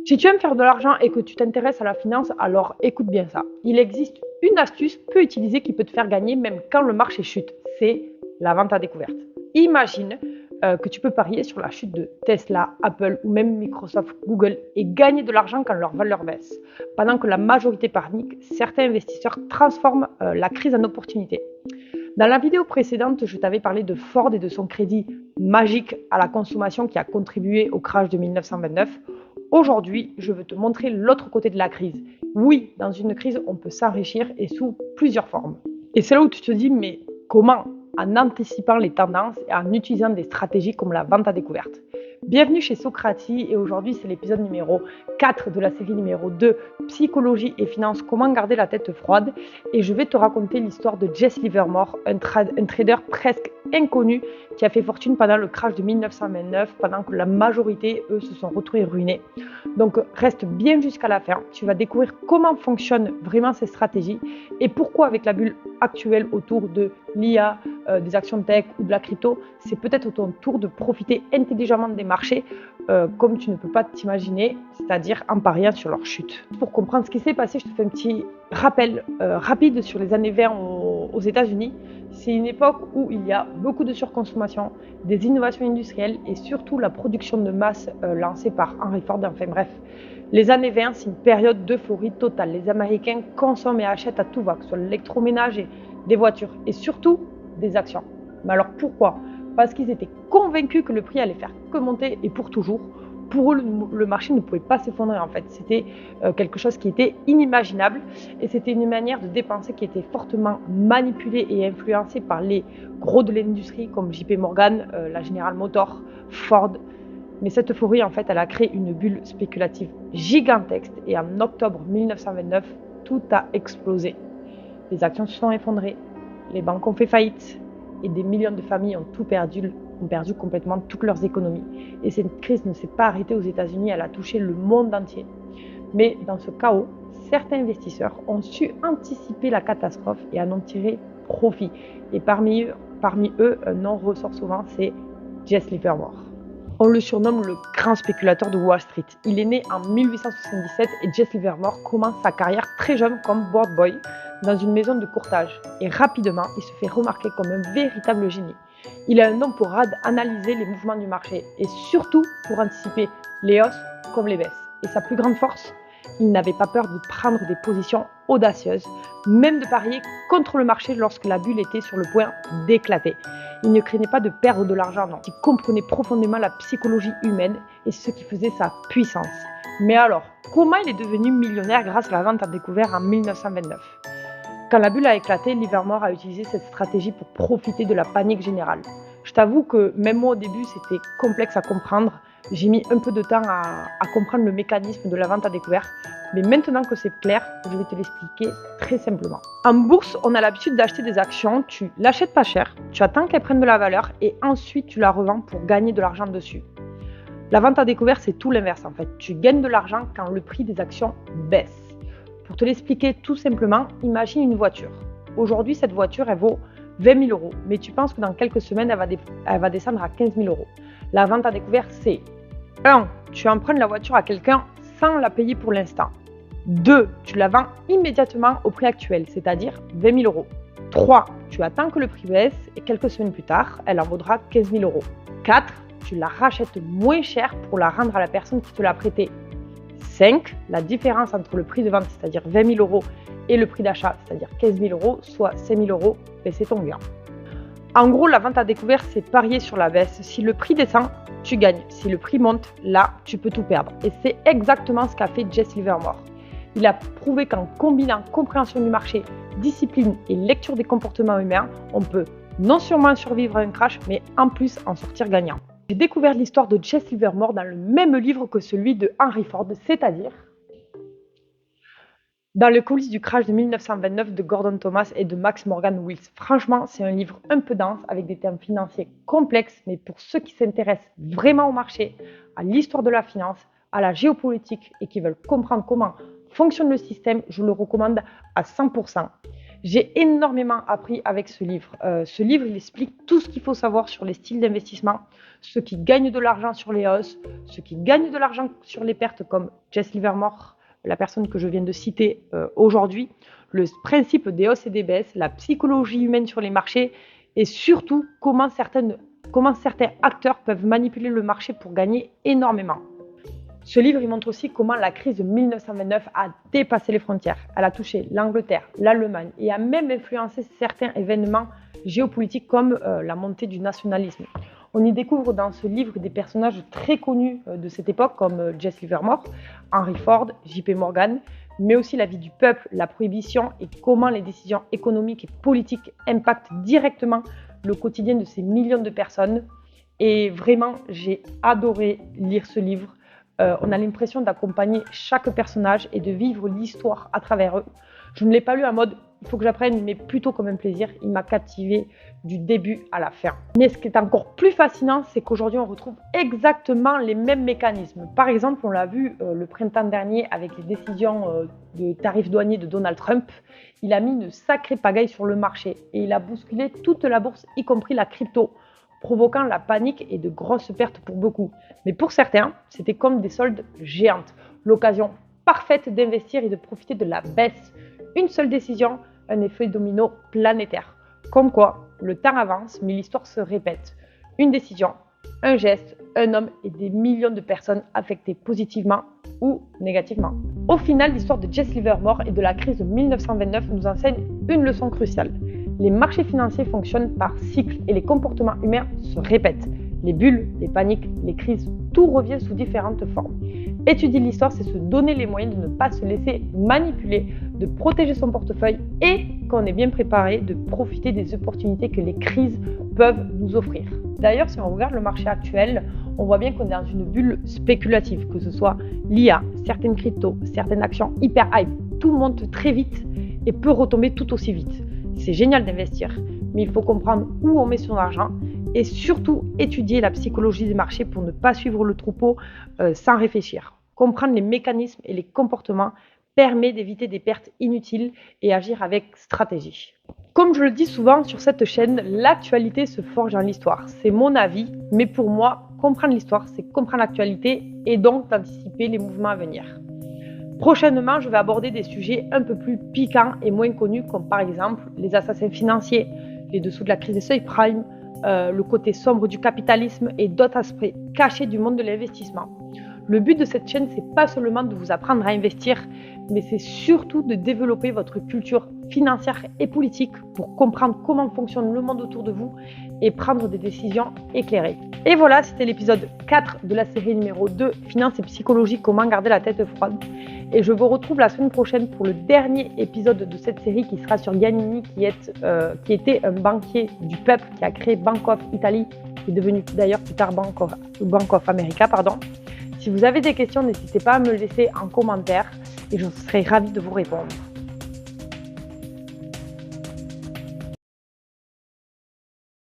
Si tu aimes faire de l'argent et que tu t'intéresses à la finance, alors écoute bien ça. Il existe une astuce peu utilisée qui peut te faire gagner même quand le marché chute. C'est la vente à découverte. Imagine que tu peux parier sur la chute de Tesla, Apple ou même Microsoft, Google et gagner de l'argent quand leur valeur baisse. Pendant que la majorité panique, certains investisseurs transforment la crise en opportunité. Dans la vidéo précédente, je t'avais parlé de Ford et de son crédit magique à la consommation qui a contribué au crash de 1929. Aujourd'hui, je veux te montrer l'autre côté de la crise. Oui, dans une crise, on peut s'enrichir et sous plusieurs formes. Et c'est là où tu te dis, mais comment? En anticipant les tendances et en utilisant des stratégies comme la vente à découverte. Bienvenue chez Socratie et aujourd'hui c'est l'épisode numéro 4 de la série numéro 2, Psychologie et finances, comment garder la tête froide. Et je vais te raconter l'histoire de Jesse Livermore, un trader presque inconnu qui a fait fortune pendant le crash de 1929, pendant que la majorité, eux, se sont retrouvés ruinés. Donc reste bien jusqu'à la fin, tu vas découvrir comment fonctionnent vraiment ces stratégies et pourquoi avec la bulle actuelle autour de l'IA, des actions tech ou de la crypto, c'est peut-être ton tour de profiter intelligemment des marchés comme tu ne peux pas t'imaginer, c'est-à-dire en pariant sur leur chute. Pour comprendre ce qui s'est passé, je te fais un petit rappel rapide sur les années 20 aux États-Unis. C'est une époque où il y a beaucoup de surconsommation, des innovations industrielles et surtout la production de masse lancée par Henry Ford. Enfin bref, les années 20, c'est une période d'euphorie totale. Les Américains consomment et achètent à tout va, que ce soit l'électroménager, des voitures et surtout des actions. Mais alors pourquoi? Parce qu'ils étaient convaincus que le prix allait faire que monter et pour toujours. Pour eux, le marché ne pouvait pas s'effondrer en fait. C'était quelque chose qui était inimaginable et c'était une manière de dépenser qui était fortement manipulée et influencée par les gros de l'industrie comme JP Morgan, la General Motors, Ford. Mais cette euphorie, en fait, elle a créé une bulle spéculative gigantesque et en octobre 1929, tout a explosé. Les actions se sont effondrées, les banques ont fait faillite et des millions de familles ont perdu complètement toutes leurs économies. Et cette crise ne s'est pas arrêtée aux États-Unis, elle a touché le monde entier. Mais dans ce chaos, certains investisseurs ont su anticiper la catastrophe et en ont tiré profit. Et parmi eux, un nom ressort souvent, c'est Jesse Livermore. On le surnomme le grand spéculateur de Wall Street. Il est né en 1877 et Jesse Livermore commence sa carrière très jeune comme board boy dans une maison de courtage. Et rapidement, il se fait remarquer comme un véritable génie. Il a un don pour analyser les mouvements du marché et surtout pour anticiper les hausses comme les baisses. Et sa plus grande force, il n'avait pas peur de prendre des positions audacieuses, même de parier contre le marché lorsque la bulle était sur le point d'éclater. Il ne craignait pas de perdre de l'argent, non. Il comprenait profondément la psychologie humaine et ce qui faisait sa puissance. Mais alors, comment il est devenu millionnaire grâce à la vente à découvert en 1929? Quand la bulle a éclaté, Livermore a utilisé cette stratégie pour profiter de la panique générale. Je t'avoue que même moi au début, c'était complexe à comprendre. J'ai mis un peu de temps à comprendre le mécanisme de la vente à découvert. Mais maintenant que c'est clair, je vais te l'expliquer très simplement. En bourse, on a l'habitude d'acheter des actions, tu l'achètes pas cher, tu attends qu'elles prennent de la valeur et ensuite tu la revends pour gagner de l'argent dessus. La vente à découvert, c'est tout l'inverse en fait. Tu gagnes de l'argent quand le prix des actions baisse. Pour te l'expliquer tout simplement, imagine une voiture. Aujourd'hui, cette voiture, elle vaut 20 000 euros, mais tu penses que dans quelques semaines, elle va descendre à 15 000 euros. La vente à découvert, c'est 1. Tu empruntes la voiture à quelqu'un sans la payer pour l'instant. 2. Tu la vends immédiatement au prix actuel, c'est-à-dire 20 000 euros. 3. Tu attends que le prix baisse et quelques semaines plus tard, elle en vaudra 15 000 euros. 4. Tu la rachètes moins cher pour la rendre à la personne qui te l'a prêtée. 5. La différence entre le prix de vente, c'est-à-dire 20 000 euros, et le prix d'achat, c'est-à-dire 15 000 euros, soit 5 000 euros, et c'est ton gain. En gros, la vente à découvert, c'est parier sur la baisse. Si le prix descend, tu gagnes. Si le prix monte, là, tu peux tout perdre. Et c'est exactement ce qu'a fait Jesse Livermore. Il a prouvé qu'en combinant compréhension du marché, discipline et lecture des comportements humains, on peut non seulement survivre à un crash, mais en plus en sortir gagnant. J'ai découvert l'histoire de Jesse Livermore dans le même livre que celui de Henry Ford, c'est-à-dire dans le coulisses du crash de 1929 de Gordon Thomas et de Max Morgan Wills. Franchement, c'est un livre un peu dense avec des termes financiers complexes, mais pour ceux qui s'intéressent vraiment au marché, à l'histoire de la finance, à la géopolitique et qui veulent comprendre comment fonctionne le système, je le recommande à 100%. J'ai énormément appris avec ce livre. Ce livre, il explique tout ce qu'il faut savoir sur les styles d'investissement, ceux qui gagnent de l'argent sur les hausses, ceux qui gagnent de l'argent sur les pertes, comme Jess Livermore, la personne que je viens de citer aujourd'hui, le principe des hausses et des baisses, la psychologie humaine sur les marchés et surtout comment certains acteurs peuvent manipuler le marché pour gagner énormément. Ce livre, il montre aussi comment la crise de 1929 a dépassé les frontières. Elle a touché l'Angleterre, l'Allemagne et a même influencé certains événements géopolitiques comme la montée du nationalisme. On y découvre dans ce livre des personnages très connus de cette époque comme Jess Livermore, Henry Ford, J.P. Morgan, mais aussi la vie du peuple, la prohibition et comment les décisions économiques et politiques impactent directement le quotidien de ces millions de personnes. Et vraiment, j'ai adoré lire ce livre. On a l'impression d'accompagner chaque personnage et de vivre l'histoire à travers eux. Je ne l'ai pas lu en mode il faut que j'apprenne, mais plutôt comme un plaisir. Il m'a captivé du début à la fin. Mais ce qui est encore plus fascinant, c'est qu'aujourd'hui on retrouve exactement les mêmes mécanismes. Par exemple, on l'a vu le printemps dernier avec les décisions de tarifs douaniers de Donald Trump. Il a mis une sacrée pagaille sur le marché et il a bousculé toute la bourse, y compris la crypto, provoquant la panique et de grosses pertes pour beaucoup. Mais pour certains, c'était comme des soldes géantes, l'occasion parfaite d'investir et de profiter de la baisse. Une seule décision, un effet domino planétaire. Comme quoi, le temps avance, mais l'histoire se répète. Une décision, un geste, un homme et des millions de personnes affectées positivement ou négativement. Au final, l'histoire de Jess Livermore et de la crise de 1929 nous enseigne une leçon cruciale. Les marchés financiers fonctionnent par cycles et les comportements humains se répètent. Les bulles, les paniques, les crises, tout revient sous différentes formes. Étudier l'histoire, c'est se donner les moyens de ne pas se laisser manipuler, de protéger son portefeuille et, quand on est bien préparé, de profiter des opportunités que les crises peuvent nous offrir. D'ailleurs, si on regarde le marché actuel, on voit bien qu'on est dans une bulle spéculative, que ce soit l'IA, certaines cryptos, certaines actions hyper hype. Tout monte très vite et peut retomber tout aussi vite. C'est génial d'investir, mais il faut comprendre où on met son argent et surtout étudier la psychologie des marchés pour ne pas suivre le troupeau sans réfléchir. Comprendre les mécanismes et les comportements permet d'éviter des pertes inutiles et agir avec stratégie. Comme je le dis souvent sur cette chaîne, l'actualité se forge dans l'histoire. C'est mon avis, mais pour moi, comprendre l'histoire, c'est comprendre l'actualité et donc d'anticiper les mouvements à venir. Prochainement, je vais aborder des sujets un peu plus piquants et moins connus, comme par exemple les assassins financiers, les dessous de la crise des subprimes, le côté sombre du capitalisme et d'autres aspects cachés du monde de l'investissement. Le but de cette chaîne, c'est pas seulement de vous apprendre à investir, mais c'est surtout de développer votre culture financière et politique pour comprendre comment fonctionne le monde autour de vous et prendre des décisions éclairées. Et voilà, c'était l'épisode 4 de la série numéro 2, Finance et psychologie, comment garder la tête froide. Et je vous retrouve la semaine prochaine pour le dernier épisode de cette série qui sera sur Giannini, qui était un banquier du peuple qui a créé Bank of Italy, qui est devenu d'ailleurs plus tard Bank of America. Si vous avez des questions, n'hésitez pas à me le laisser en commentaire et je serai ravie de vous répondre.